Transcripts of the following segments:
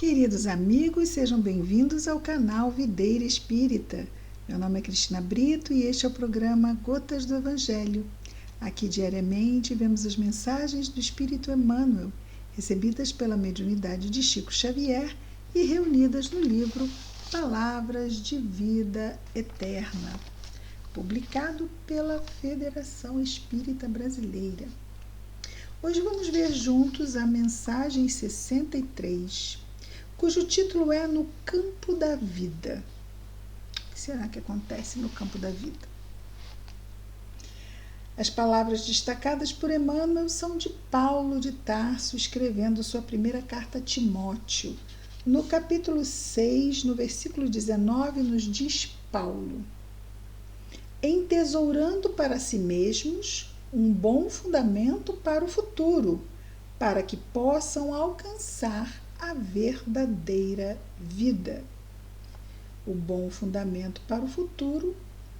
Queridos amigos, sejam bem-vindos ao canal Videira Espírita. Meu nome é Cristina Brito e este é o programa Gotas do Evangelho. Aqui diariamente vemos as mensagens do Espírito Emmanuel, recebidas pela mediunidade de Chico Xavier e reunidas no livro Palavras de Vida Eterna, publicado pela Federação Espírita Brasileira. Hoje vamos ver juntos a mensagem 63, cujo título é No Campo da Vida. O que será que acontece no campo da vida? As palavras destacadas por Emmanuel são de Paulo de Tarso, escrevendo sua primeira carta a Timóteo. No capítulo 6, no versículo 19, nos diz Paulo: entesourando para si mesmos um bom fundamento para o futuro, para que possam alcançar a verdadeira vida. O bom fundamento para o futuro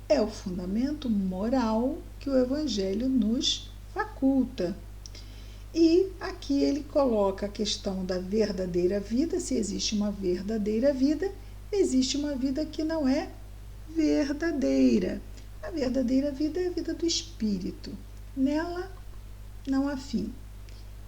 é o fundamento moral que o Evangelho nos faculta. E aqui ele coloca a questão da verdadeira vida. Se existe uma verdadeira vida, existe uma vida que não é verdadeira. A verdadeira vida é a vida do espírito. Nela não há fim.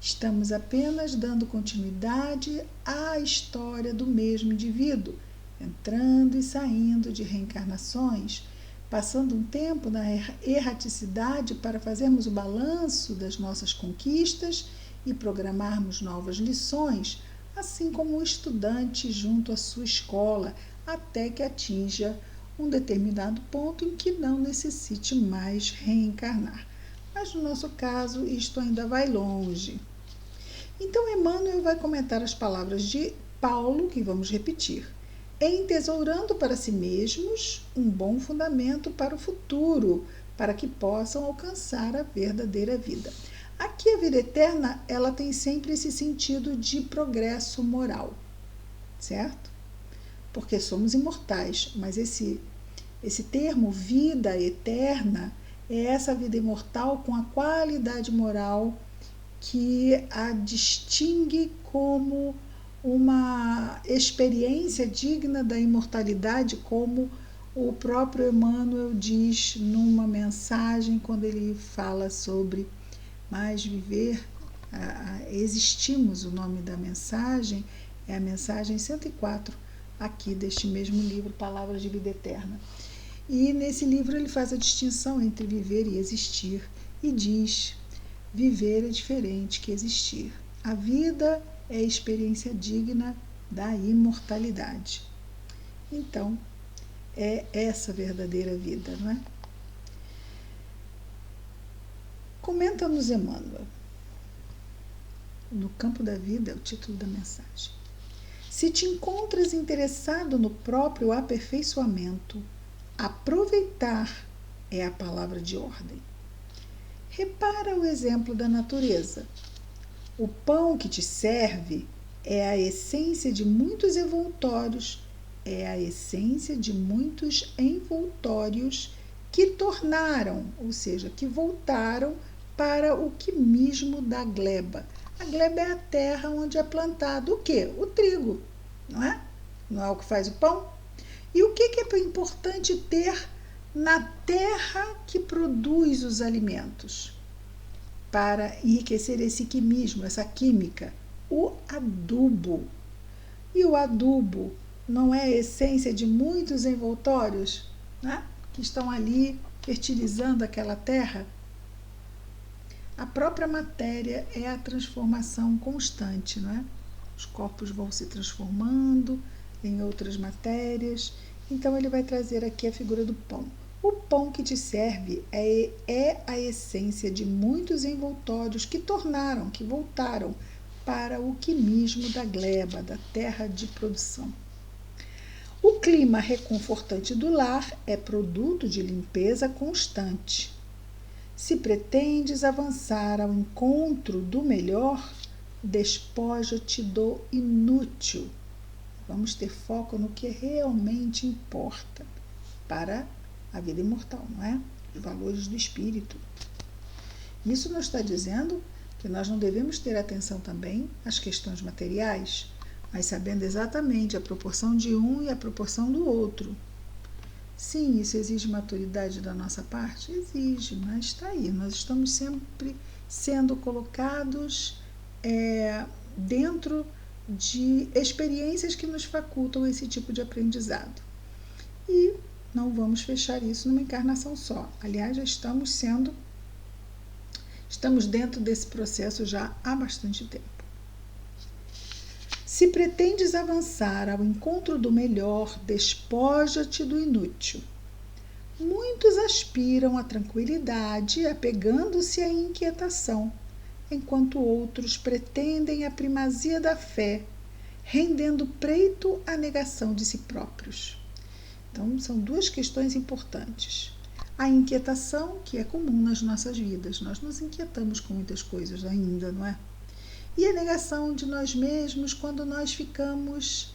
Estamos apenas dando continuidade à história do mesmo indivíduo, entrando e saindo de reencarnações, passando um tempo na erraticidade para fazermos o balanço das nossas conquistas e programarmos novas lições, assim como o estudante junto à sua escola, até que atinja um determinado ponto em que não necessite mais reencarnar. Mas no nosso caso, isto ainda vai longe. Então, Emmanuel vai comentar as palavras de Paulo, que vamos repetir. Entesourando para si mesmos um bom fundamento para o futuro, para que possam alcançar a verdadeira vida. Aqui a vida eterna, ela tem sempre esse sentido de progresso moral, certo? Porque somos imortais, mas esse termo vida eterna é essa vida imortal com a qualidade moral que a distingue como uma experiência digna da imortalidade, como o próprio Emmanuel diz numa mensagem quando ele fala sobre mais viver, existimos. O nome da mensagem é a mensagem 104, aqui deste mesmo livro, Palavras de Vida Eterna. E nesse livro ele faz a distinção entre viver e existir e diz: viver é diferente que existir. A vida é a experiência digna da imortalidade. Então, é essa verdadeira vida, não é? Comenta-nos Emmanuel. No campo da vida é o título da mensagem. Se te encontras interessado no próprio aperfeiçoamento, aproveitar é a palavra de ordem. Repara o exemplo da natureza. O pão que te serve é a essência de muitos envoltórios, que tornaram, ou seja, que voltaram para o quimismo da gleba. A gleba é a terra onde é plantado o quê? O trigo, não é? Não é o que faz o pão? E o que é importante ter na terra que produz os alimentos para enriquecer esse quimismo, essa química? O adubo. E o adubo não é a essência de muitos envoltórios, né, que estão ali fertilizando aquela terra? A própria matéria é a transformação constante, não é? Os corpos vão se transformando em outras matérias. Então ele vai trazer aqui a figura do pão. O pão que te serve é a essência de muitos envoltórios que voltaram para o quimismo da gleba, da terra de produção. O clima reconfortante do lar é produto de limpeza constante. Se pretendes avançar ao encontro do melhor, despoja-te do inútil. Vamos ter foco no que realmente importa para a vida imortal, não é? Os valores do espírito. Isso não está dizendo que nós não devemos ter atenção também às questões materiais, mas sabendo exatamente a proporção de um e a proporção do outro. Sim, isso exige maturidade da nossa parte? Exige, mas está aí. Nós estamos sempre sendo colocados dentro de experiências que nos facultam esse tipo de aprendizado. E não vamos fechar isso numa encarnação só. Aliás, já estamos dentro desse processo já há bastante tempo. Se pretendes avançar ao encontro do melhor, despoja-te do inútil. Muitos aspiram à tranquilidade, apegando-se à inquietação, enquanto outros pretendem a primazia da fé, rendendo preito à negação de si próprios. Então, são duas questões importantes. A inquietação, que é comum nas nossas vidas. Nós nos inquietamos com muitas coisas ainda, não é? E a negação de nós mesmos quando nós ficamos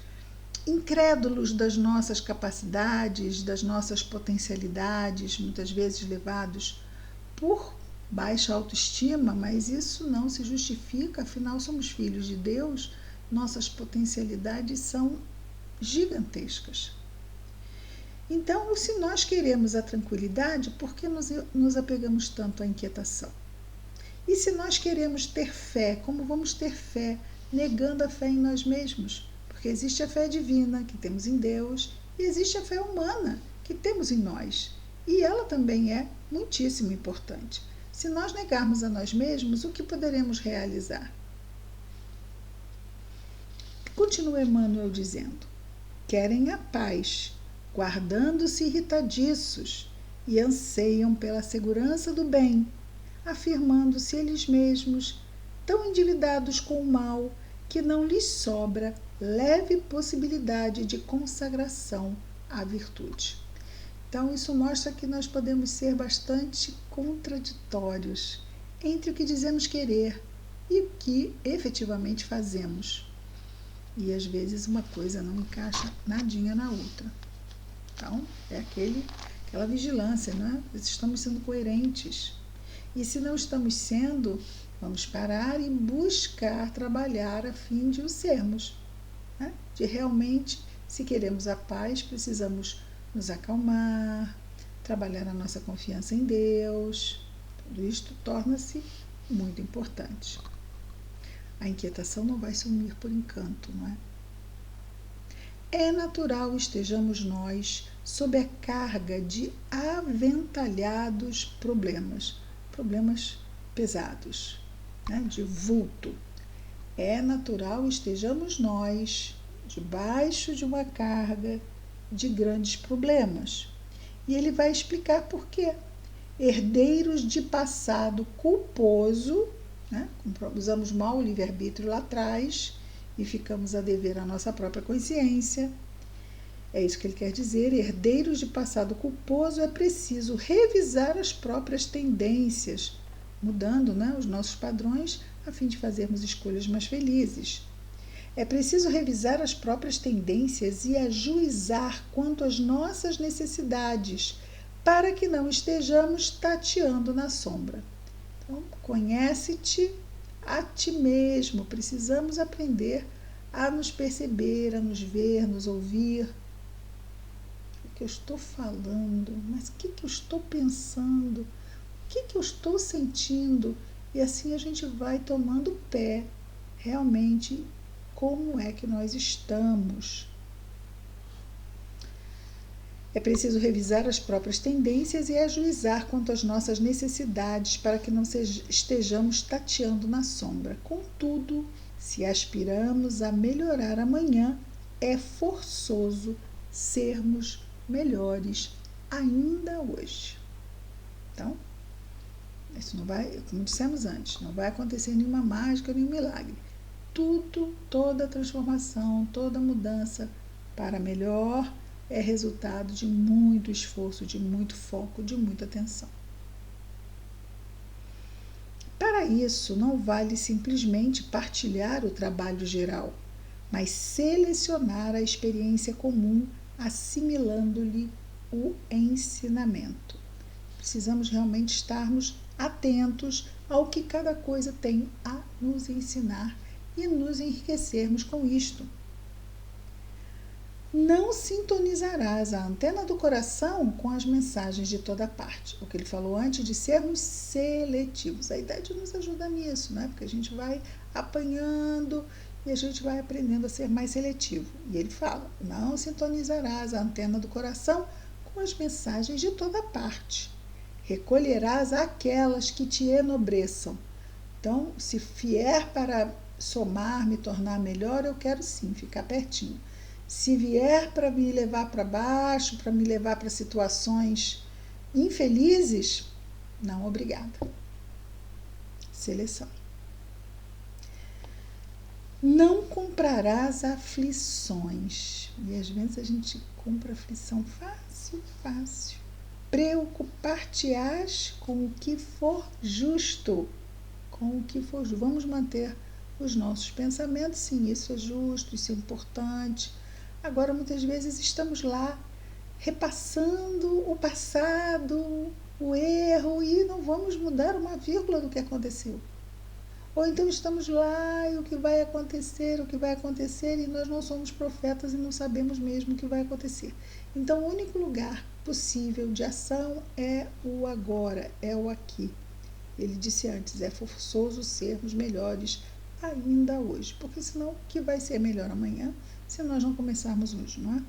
incrédulos das nossas capacidades, das nossas potencialidades, muitas vezes levados por baixa autoestima, mas isso não se justifica, afinal somos filhos de Deus, nossas potencialidades são gigantescas. Então, se nós queremos a tranquilidade, por que nos apegamos tanto à inquietação? E se nós queremos ter fé, como vamos ter fé negando a fé em nós mesmos? Porque existe a fé divina que temos em Deus e existe a fé humana que temos em nós. E ela também é muitíssimo importante. Se nós negarmos a nós mesmos, o que poderemos realizar? Continua Emmanuel dizendo: querem a paz, guardando-se irritadiços, e anseiam pela segurança do bem, afirmando-se eles mesmos tão endividados com o mal que não lhes sobra leve possibilidade de consagração à virtude. Então, isso mostra que nós podemos ser bastante contraditórios entre o que dizemos querer e o que efetivamente fazemos. E às vezes uma coisa não encaixa nadinha na outra. Então, é aquela vigilância, né? Estamos sendo coerentes. E se não estamos sendo, vamos parar e buscar trabalhar a fim de o sermos. Né? De realmente, se queremos a paz, precisamos nos acalmar, trabalhar a nossa confiança em Deus. Tudo isto torna-se muito importante. A inquietação não vai sumir por encanto, não é? É natural estejamos nós sob a carga de aventalhados problemas pesados, né? De vulto. É natural estejamos nós debaixo de uma carga de grandes problemas. E ele vai explicar por quê. Herdeiros de passado culposo, né? Usamos mal o livre-arbítrio lá atrás e ficamos a dever à nossa própria consciência. É isso que ele quer dizer. Herdeiros de passado culposo, é preciso revisar as próprias tendências, mudando, né, os nossos padrões a fim de fazermos escolhas mais felizes. É preciso revisar as próprias tendências e ajuizar quanto às nossas necessidades, para que não estejamos tateando na sombra. Então, conhece-te a ti mesmo. Precisamos aprender a nos perceber, a nos ver, nos ouvir. O que eu estou falando? Mas o que eu estou pensando? O que eu estou sentindo? E assim a gente vai tomando pé, realmente, como é que nós estamos. É preciso revisar as próprias tendências e ajuizar quanto às nossas necessidades para que não estejamos tateando na sombra. Contudo, se aspiramos a melhorar amanhã, é forçoso sermos melhores ainda hoje. Então, isso não vai, como dissemos antes, não vai acontecer nenhuma mágica, nenhum milagre. Toda transformação, toda mudança para melhor é resultado de muito esforço, de muito foco, de muita atenção. Para isso, não vale simplesmente partilhar o trabalho geral, mas selecionar a experiência comum, assimilando-lhe o ensinamento. Precisamos realmente estarmos atentos ao que cada coisa tem a nos ensinar e nos enriquecermos com isto. Não sintonizarás a antena do coração com as mensagens de toda parte. O que ele falou antes de sermos seletivos. A idade nos ajuda nisso, né? Porque a gente vai apanhando e a gente vai aprendendo a ser mais seletivo. E ele fala: não sintonizarás a antena do coração com as mensagens de toda parte. Recolherás aquelas que te enobreçam. Então, se vier para somar, me tornar melhor, eu quero sim ficar pertinho. Se vier para me levar para baixo, para me levar para situações infelizes, não, obrigada. Seleção. Não comprarás aflições. E às vezes a gente compra aflição fácil. Preocupar-te-ás com o que for justo. Com o que for justo. Vamos manter os nossos pensamentos, sim, isso é justo, isso é importante. Agora, muitas vezes estamos lá repassando o passado, o erro, e não vamos mudar uma vírgula do que aconteceu. Ou então estamos lá e o que vai acontecer, e nós não somos profetas e não sabemos mesmo o que vai acontecer. Então, o único lugar possível de ação é o agora, é o aqui. Ele disse antes, é forçoso sermos melhores ainda hoje, porque senão o que vai ser melhor amanhã se nós não começarmos hoje, não é?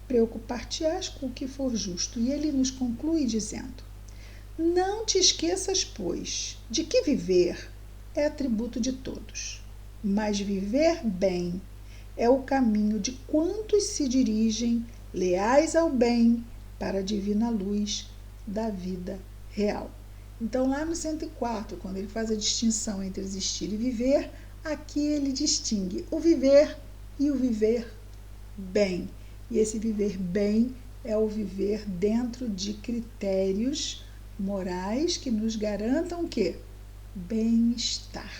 Preocupar-te-ás com o que for justo. E ele nos conclui dizendo: não te esqueças, pois, de que viver é atributo de todos, mas viver bem é o caminho de quantos se dirigem leais ao bem para a divina luz da vida real. Então, lá no 104, quando ele faz a distinção entre existir e viver, aqui ele distingue o viver e o viver bem. E esse viver bem é o viver dentro de critérios morais que nos garantam o quê? Bem-estar,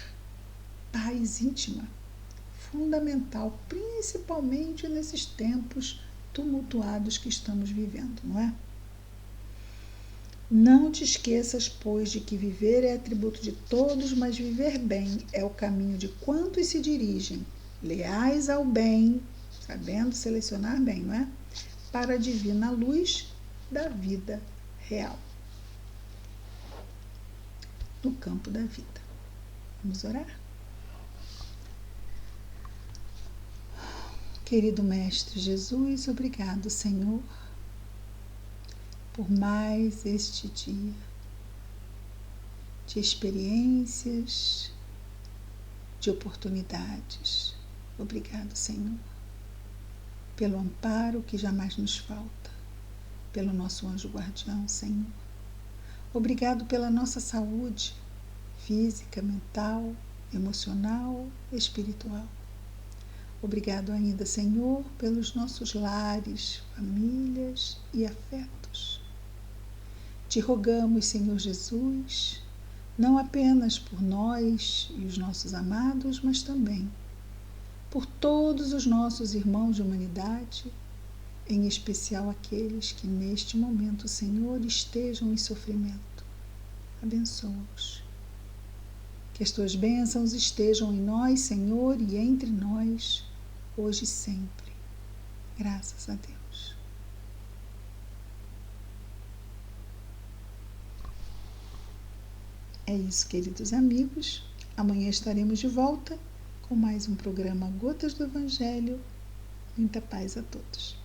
paz íntima, fundamental, principalmente nesses tempos tumultuados que estamos vivendo, não é? Não te esqueças, pois, de que viver é atributo de todos, mas viver bem é o caminho de quantos se dirigem, leais ao bem, sabendo selecionar bem, não é? Para a divina luz da vida real. No campo da vida. Vamos orar? Querido Mestre Jesus, obrigado, Senhor, por mais este dia de experiências, de oportunidades. Obrigado, Senhor, pelo amparo que jamais nos falta, pelo nosso anjo guardião, Senhor. Obrigado pela nossa saúde física, mental, emocional, espiritual. Obrigado ainda, Senhor, pelos nossos lares, famílias e afetos. Te rogamos, Senhor Jesus, não apenas por nós e os nossos amados, mas também por todos os nossos irmãos de humanidade, em especial aqueles que neste momento, Senhor, estejam em sofrimento. Abençoa-os. Que as tuas bênçãos estejam em nós, Senhor, e entre nós, hoje e sempre. Graças a Deus. É isso, queridos amigos. Amanhã estaremos de volta com mais um programa Gotas do Evangelho. Muita paz a todos.